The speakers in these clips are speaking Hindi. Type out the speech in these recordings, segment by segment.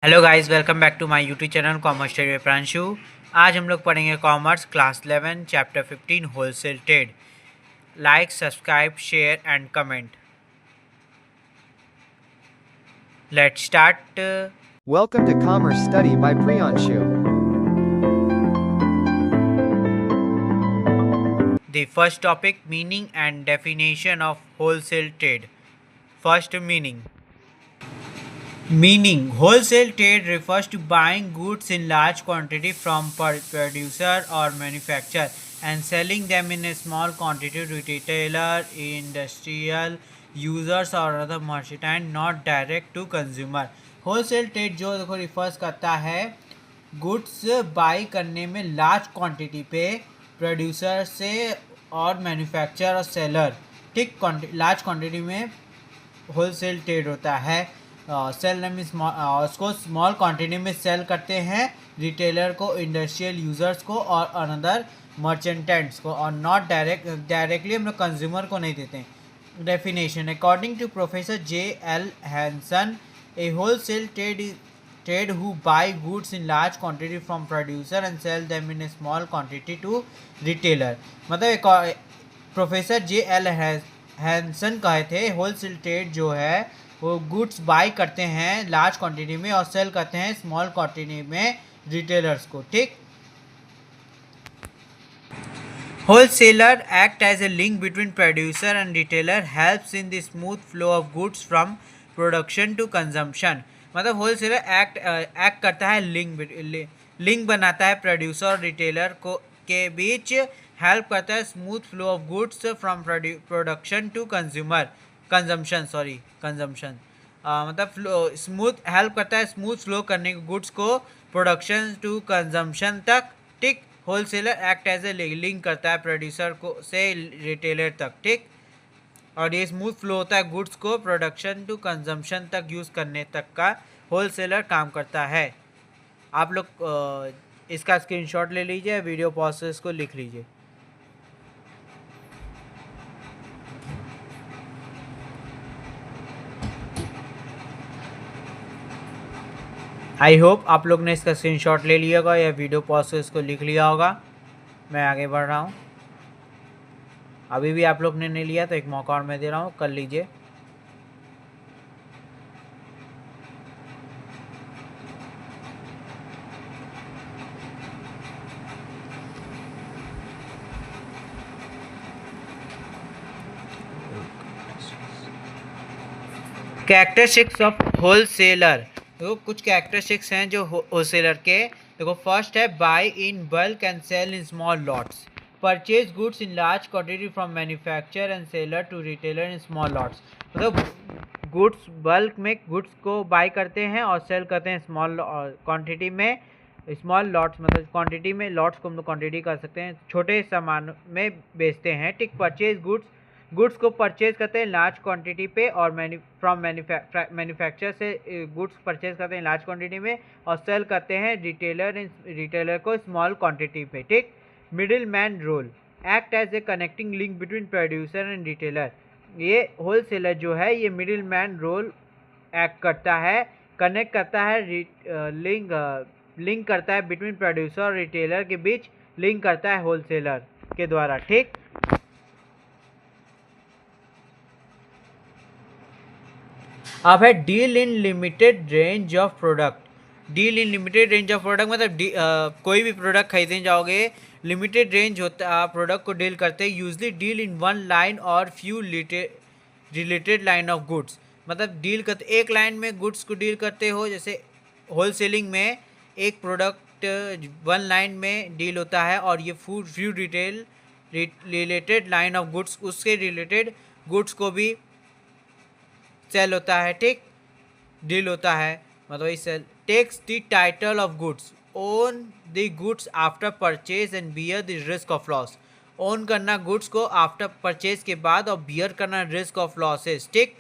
Hello guys, welcome back to my YouTube channel commerce trade में प्रांशु। आज हम लोग पढ़ेंगे commerce class 11 chapter 15 wholesale trade. Like, subscribe, share and comment. Let's start. Welcome to Commerce Study by Priyanshu. The first topic, meaning and definition of wholesale trade. First, meaning. Meaning: wholesale trade refers to buying goods in large quantity from producer or manufacturer and selling them in a small quantity to retailer, industrial users or other merchant, not direct to consumer. wholesale trade जो देखो रिफर्स करता है गुड्स बाई करने में लार्ज क्वांटिटी पे प्रोड्यूसर से और मैन्युफैक्चरर और सेलर, ठीक, लार्ज क्वांटिटी में होलसेल ट्रेड होता है। सेल में उसको स्मॉल क्वांटिटी में सेल करते हैं रिटेलर को, इंडस्ट्रियल यूजर्स को और अनदर मर्चेंटेंट्स को, और नॉट डायरेक्टली हम लोग कंज्यूमर को नहीं देते हैं। Definition: according to professor J L Hanson, a wholesale trade who buy goods in large quantity from producer and sell them in a small quantity to retailer। मतलब प्रोफेसर जे एल हैंसन कहे थे होलसेल ट्रेड जो है वो गुड्स बाई करते हैं लार्ज क्वांटिटी में और सेल करते हैं स्मॉल क्वांटिटी में रिटेलर्स को, ठीक। Wholesaler act as a link between producer and retailer, helps in the smooth flow of goods from production to consumption. मतलब होलसेलर एक्ट करता है लिंक बनाता है प्रोड्यूसर और रिटेलर को के बीच, हेल्प करता है smooth flow of goods from production to consumption. मतलब स्मूथ हेल्प करता है स्मूथ फ्लो करने के गुड्स को प्रोडक्शन टू कंजम्पशन तक, ठीक। Wholesaler act as a link करता है प्रोड्यूसर को से रिटेलर तक, ठीक। और ये स्मूथ फ्लो होता है गुड्स को प्रोडक्शन टू कंजम्पशन तक यूज़ करने तक का होलसेलर काम करता है। आप लोग इसका स्क्रीनशॉट ले लीजिए, वीडियो पॉज से इसको लिख लीजिए। आई होप आप लोग ने इसका स्क्रीनशॉट ले लिया होगा या वीडियो पॉज से इसको लिख लिया होगा। मैं आगे बढ़ रहा हूँ। अभी भी आप लोग ने नहीं लिया तो एक मौका और मैं दे रहा हूँ, कर लीजिए। Characteristics of wholesaler. देखो कुछ कैरेक्टरिस्टिक्स हैं जो होलसेलर के। देखो फर्स्ट है buy in bulk and sell in small lots, purchase goods in large quantity from manufacturer and seller to retailer in small lots. मतलब गुड्स बल्क में गुड्स को बाय करते हैं और सेल करते हैं स्मॉल क्वांटिटी में। स्मॉल लॉट्स मतलब क्वांटिटी में, लॉट्स को हम लोग क्वांटिटी कर सकते हैं, छोटे सामान में बेचते हैं, ठीक। परचेज गुड्स को परचेज करते हैं लार्ज क्वांटिटी पे और फ्रॉम मैन्युफैक्चर से गुड्स परचेज करते हैं लार्ज क्वांटिटी में और सेल करते हैं रिटेलर को स्मॉल क्वांटिटी पे, ठीक। Middle man role, act as a connecting link between producer and retailer. ये होलसेलर जो है ये मिडिल मैन रोल एक्ट करता है, कनेक्ट करता है, लिंक करता है बिटवीन प्रोड्यूसर और रिटेलर के बीच, लिंक करता है होलसेलर के द्वारा, ठीक। अब है deal in limited range of product. Deal in limited range of product मतलब कोई भी प्रोडक्ट खरीदने जाओगे, लिमिटेड रेंज होता प्रोडक्ट को डील करते हैं। Usually deal in one line और few related line of goods. मतलब डील करते एक लाइन में गुड्स को डील करते हो, जैसे होलसेलिंग में एक प्रोडक्ट वन लाइन में डील होता है और ये few related line of goods, उसके रिलेटेड गुड्स को भी सेल होता है, ठीक, डील होता है। मतलब इस takes the title of goods, own the goods after purchase and bear the risk of loss. Own करना गुड्स को आफ्टर परचेज के बाद और बियर करना रिस्क ऑफ लॉसेस, ठीक।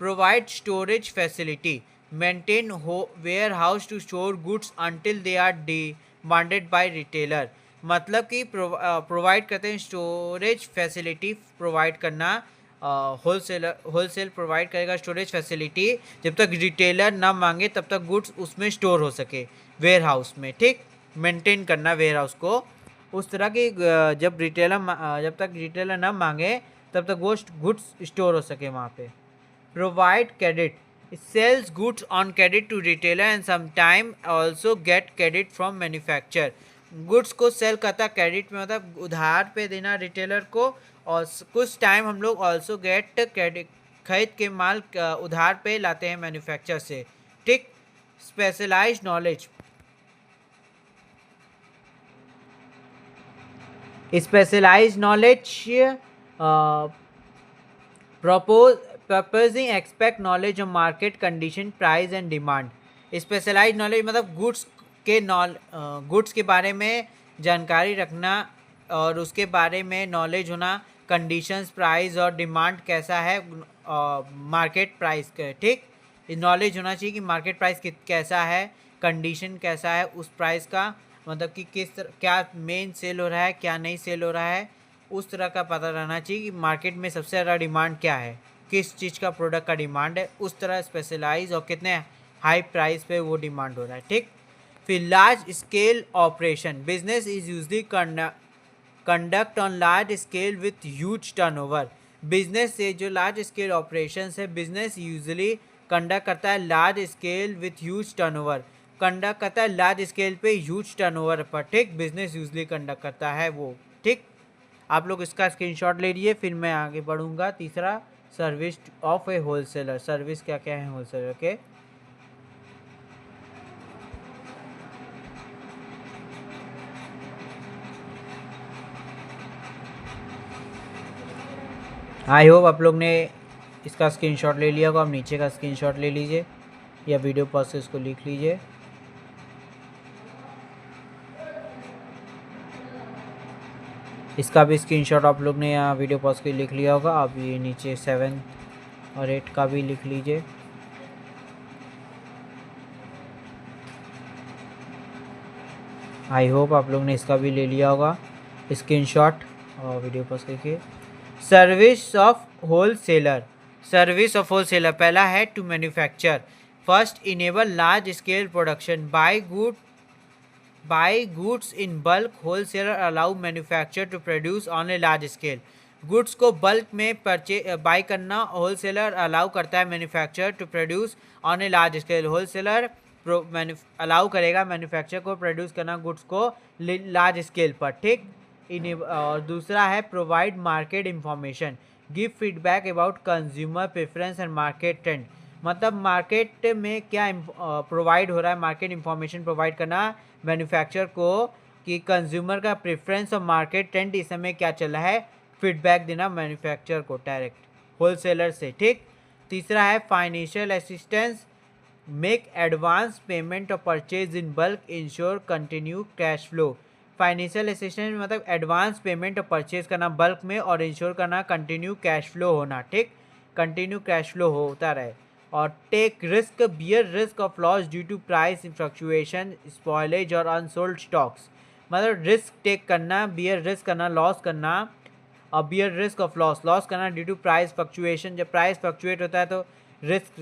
Provide storage facility, maintain warehouse to store goods until they are demanded by retailer. मतलब कि प्रोवाइड करते हैं स्टोरेज फैसिलिटी, प्रोवाइड करना होलसेल प्रोवाइड करेगा स्टोरेज फैसिलिटी, जब तक रिटेलर ना मांगे तब तक गुड्स उसमें स्टोर हो सके वेयर हाउस में, ठीक, मेंटेन करना वेयर हाउस को उस तरह की, जब तक रिटेलर ना मांगे तब तक वो गुड्स स्टोर हो सके वहाँ पे। Provide credit, sells goods on credit to retailer and sometime also get credit from manufacturer। Goods को सेल करता क्रेडिट में, मतलब उधार पे देना रिटेलर को, और कुछ टाइम हम लोग ऑल्सो गेट क्रेडिट, खरीद के माल उधार पे लाते हैं मैन्युफैक्चर से, ठीक। Specialised knowledge, specialised knowledge proposing expect knowledge of market condition price and demand. Specialised knowledge मतलब गुड्स के बारे में जानकारी रखना और उसके बारे में नॉलेज होना, कंडीशंस, प्राइस और डिमांड कैसा है मार्केट प्राइस का, ठीक। नॉलेज होना चाहिए कि मार्केट प्राइस कैसा है, कंडीशन कैसा है उस प्राइस का, मतलब कि क्या मेन सेल हो रहा है, क्या नहीं सेल हो रहा है, उस तरह का पता रहना चाहिए कि मार्केट में सबसे ज़्यादा डिमांड क्या है, किस चीज़ का प्रोडक्ट का डिमांड है, उस तरह स्पेशलाइज और कितने हाई प्राइस पे वो डिमांड हो रहा है, ठीक। फिर large scale operation, business is usually conduct on large scale with huge turnover. Business से जो लार्ज स्केल ऑपरेशन है, बिजनेस यूजली कंडक्ट करता है large scale with huge turnover, conduct करता है लार्ज स्केल पे ह्यूज टर्नओवर पर, ठीक। बिजनेस यूजली कंडक्ट करता है वो, ठीक। आप लोग इसका स्क्रीनशॉट ले लीजिए, फिर मैं आगे बढ़ूंगा। तीसरा, service of A wholesaler, service क्या क्या है होलसेलर के। आई होप आप लोग ने इसका स्क्रीनशॉट ले लिया होगा। आप नीचे का स्क्रीनशॉट ले लीजिए या वीडियो पॉज से इसको लिख लीजिए। इसका भी स्क्रीनशॉट आप लोग ने यहाँ वीडियो पॉज के लिख लिया होगा। आप ये नीचे 7 और 8 का भी लिख लीजिए। आई होप आप लोग ने इसका भी ले लिया होगा स्क्रीनशॉट और वीडियो पॉज करके। Service of wholesaler, service of wholesaler पहला है to manufacture, first enable large scale production, buy goods in bulk, wholesaler allow manufacture to produce on a large scale. Goods को बल्क में बाय करना होलसेलर अलाउ करता है manufacture to produce on a large scale. Wholesaler allow करेगा मैन्युफैक्चर को प्रोड्यूस करना गुड्स को लार्ज स्केल पर, ठीक। और दूसरा है provide market information, give feedback about consumer preference and market trend, मतलब मार्केट में क्या प्रोवाइड हो रहा है, मार्केट इंफॉर्मेशन प्रोवाइड करना मैन्युफैक्चर को कि कंज्यूमर का प्रेफरेंस और मार्केट ट्रेंड इस समय क्या चल रहा है, फीडबैक देना मैन्युफैक्चर को डायरेक्ट होलसेलर से, ठीक। तीसरा है financial assistance, make advance payment और purchase in bulk, ensure continue cash flow. Financial assistance मतलब एडवांस पेमेंट और परचेज करना बल्क में और इंश्योर करना कंटिन्यू कैश फ्लो होना, ठीक, कंटिन्यू कैश फ्लो होता रहे। और take risk, bear risk of loss due to price fluctuation, spoilage और अनसोल्ड स्टॉक्स, मतलब रिस्क टेक करना, बियर रिस्क करना, लॉस करना, और बियर रिस्क ऑफ लॉस करना ड्यू टू प्राइस फ्लक्चुएशन, जब प्राइस फ्लक्चुएट होता है तो रिस्क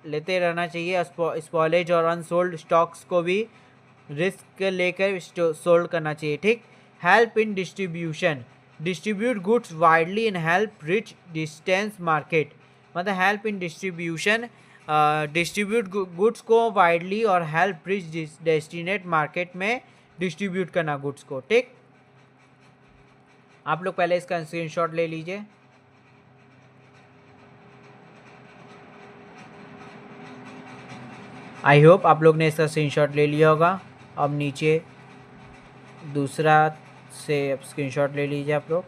लेते रहना चाहिए। स्पॉइलेज और अनसोल्ड स्टॉक्स को भी रिस्क लेकर सोल्ड करना चाहिए, ठीक। Help in distribution, distribute goods widely and help reach distance market, मतलब help in distribution, distribute goods को वाइडली और हेल्प रिच डेस्टिनेट मार्केट में डिस्ट्रीब्यूट करना गुड्स को, ठीक। आप लोग पहले इसका स्क्रीनशॉट ले लीजिए। आई होप आप लोग ने इसका स्क्रीनशॉट ले लिया होगा। अब नीचे दूसरा से स्क्रीनशॉट ले लीजिए आप लोग।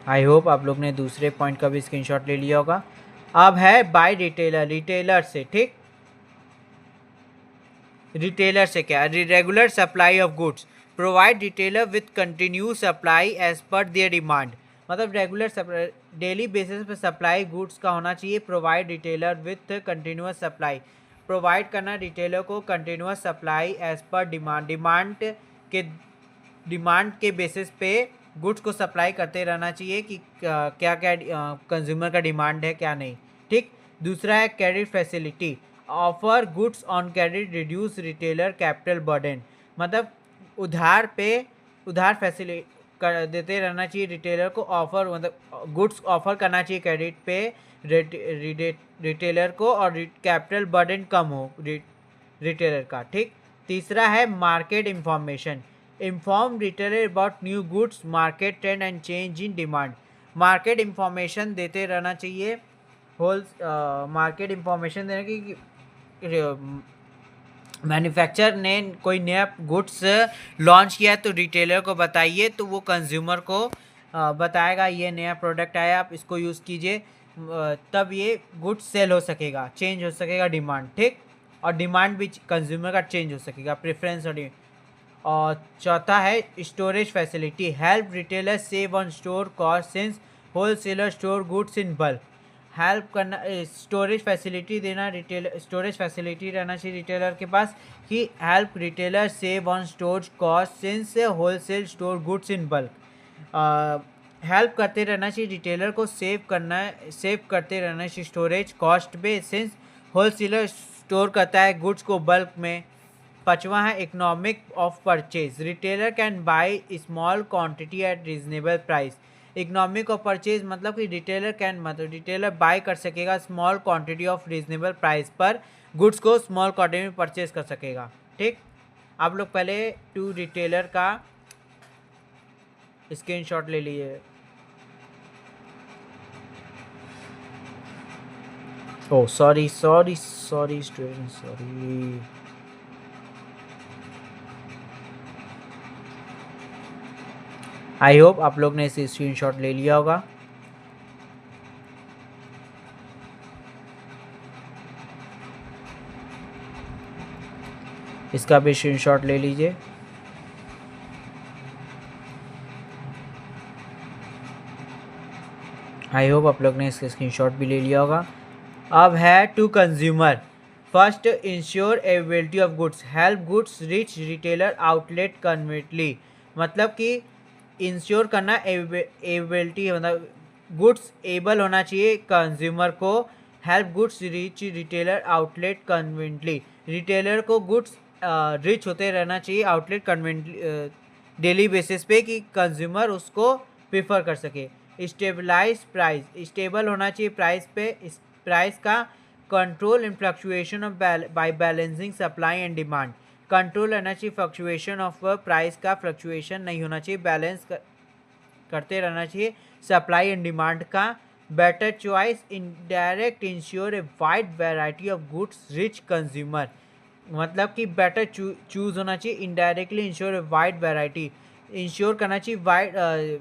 आई होप आप लोग ने दूसरे पॉइंट का भी स्क्रीनशॉट ले लिया होगा। अब है बाय रिटेलर, रिटेलर से, ठीक। रिटेलर से क्या, regular supply of goods, provide retailer with continue supply as per their demand, मतलब रेगुलर सप्लाई, डेली बेसिस पे सप्लाई गुड्स का होना चाहिए। Provide retailer with continuous supply, provide करना रिटेलर को continuous supply as per demand, demand के डिमांड के बेसिस पे गुड्स को सप्लाई करते रहना चाहिए कि क्या क्या कंज्यूमर का डिमांड है क्या नहीं, ठीक। दूसरा है credit facility, offer goods on credit reduce retailer capital burden, मतलब उधार फैसिलिटी कर देते रहना चाहिए रिटेलर को, ऑफर मतलब गुड्स ऑफर करना चाहिए क्रेडिट पे रिटेलर को, और कैपिटल बर्डन कम हो रिटेलर का, ठीक। तीसरा है market information, inform retailer about new goods market trend and change in demand, market information देते रहना चाहिए। मार्केट इंफॉर्मेशन देने की मैन्युफैक्चरर ने कोई नया गुड्स लॉन्च किया है तो रिटेलर को बताइए, तो वो कंज्यूमर को बताएगा ये नया प्रोडक्ट आया आप इसको यूज़ कीजिए, तब ये गुड्स सेल हो सकेगा, चेंज हो सकेगा डिमांड, ठीक। और डिमांड भी कंज्यूमर का चेंज हो सकेगा, प्रेफरेंस और चौथा है storage facility, help retailer save on store cost since wholesaler store goods in bulk, help करना स्टोरेज फैसिलिटी देना, रिटेलर स्टोरेज फैसिलिटी रहना चाहिए रिटेलर के पास कि help retailer save on store cost since wholesale store goods in bulk, help करते रहना चाहिए रिटेलर को सेव करते रहना चाहिए स्टोरेज कॉस्ट पे, सिंस होलसेलर स्टोर करता है गुड्स को बल्क में। पांचवा है economic of purchase, retailer can by small quantity eight reasonable price, economic of purchase मतलब कि रिटेलर बाय कर सकेगा small quantity of reasonable price पर, गुड्स को स्मॉल क्वांटिटी में परचेज कर सकेगा, ठीक। आप लोग पहले टू रिटेलर का स्क्रीनशॉट ले लीजिए। Oh sorry student, sorry. I hope आप लोग ने इसे स्क्रीनशॉट ले लिया होगा। इसका भी स्क्रीनशॉट ले लीजिए। आई होप आप लोग ने इसका स्क्रीनशॉट भी ले लिया होगा। अब है to consumer, first ensure availability of goods, help goods reach retailer outlet conveniently, मतलब कि इंश्योर करना एबिलिटी, मतलब गुड्स एबल होना चाहिए कंज्यूमर को, help goods reach retailer outlet conveniently, retailer को गुड्स रिच होते रहना चाहिए आउटलेट कन्वीनियंटली डेली बेसिस पे कि कंज्यूमर उसको प्रेफर कर सके। स्टेबलाइज प्राइस, स्टेबल होना चाहिए प्राइस पे, प्राइस का control in fluctuation of by balancing supply and demand, control रहना चाहिए फ्लक्चुएशन ऑफ प्राइस का, फ्लक्चुएशन नहीं होना चाहिए, बैलेंस करते रहना चाहिए सप्लाई एंड डिमांड का। Better choice indirect ensure a wide variety of goods reach consumer, मतलब कि बेटर चूज होना चाहिए, indirectly ensure a wide variety, ensure करना चाहिए wide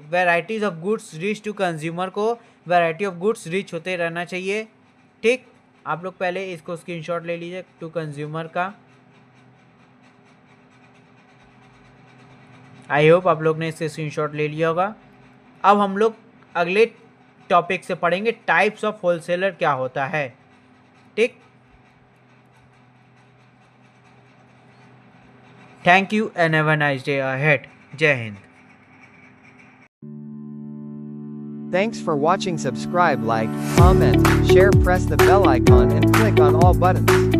varieties of goods reach to consumer को, वैरायटी ऑफ गुड्स रिच होते रहना चाहिए, ठीक। आप लोग पहले इसको स्क्रीनशॉट ले लीजिए टू कंज्यूमर का। आई होप आप लोग ने इससे स्क्रीनशॉट ले लिया होगा। अब हम लोग अगले टॉपिक से पढ़ेंगे टाइप्स ऑफ होलसेलर क्या होता है, ठीक। Thank you and have a nice day ahead. जय Hind. Thanks for watching. Subscribe, like, comment, share, press the bell icon and click on all buttons.